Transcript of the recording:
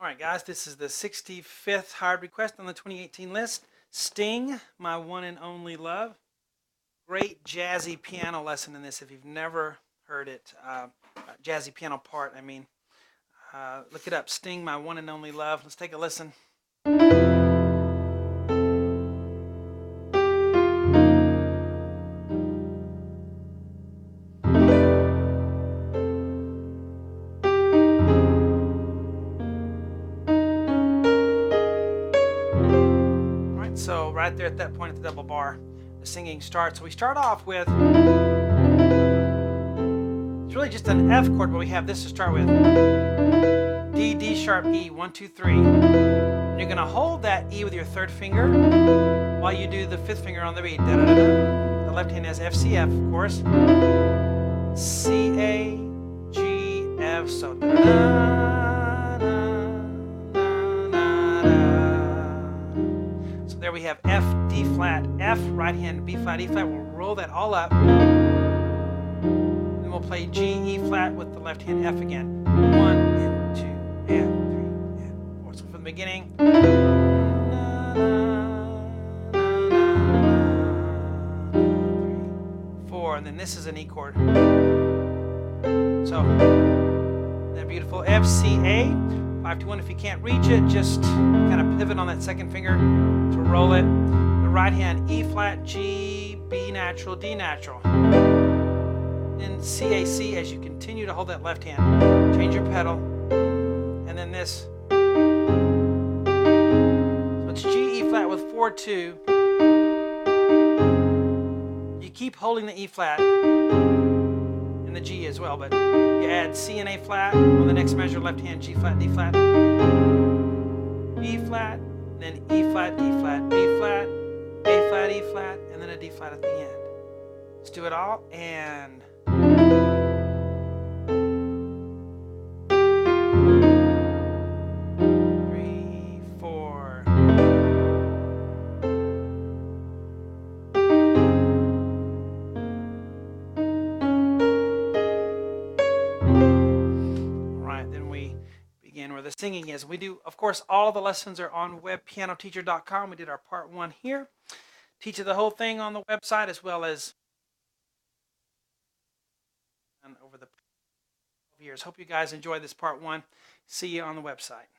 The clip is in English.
All right, guys, this is the 65th hard request on the 2018 list. Sting, My One and Only Love. Great jazzy piano lesson in this if you've never heard it. Jazzy piano part, I mean. Look it up, Sting, My One and Only Love. Let's take a listen. So right there at that point at the double bar, the singing starts. So we start off with, it's really just an F chord, but we have this to start with. D, D sharp, E, 1, 2, 3. And you're gonna hold that E with your third finger while you do the fifth finger on the beat. Da, da, da, da. The left hand has F, C, F, of course. C, A, G, F, so da, da, da. There we have F, D flat, F, right hand, B flat, E flat. We'll roll that all up. Then we'll play G, E flat with the left hand F again. 1 and 2 and 3 and 4. So from the beginning. 3, 4, and then this is an E chord. So that beautiful F, C, A. 5, 2, 1. If you can't reach it, just kind of pivot on that second finger to roll it. The right hand, E flat, G, B natural, D natural. Then C, A, C as you continue to hold that left hand. Change your pedal. And then this. So it's G, E flat with 4, 2. You keep holding the E flat and the G as well, but you add C and A flat on the next measure, left hand, G flat, D flat, B flat, then E flat, D flat, B flat, A flat, E flat, and then a D flat at the end. Let's do it all, and three, four. Where the singing is. We do, of course, all the lessons are on webpianoteacher.com. We did our part 1 here. Teach you the whole thing on the website as well as over the years. Hope you guys enjoyed this part 1. See you on the website.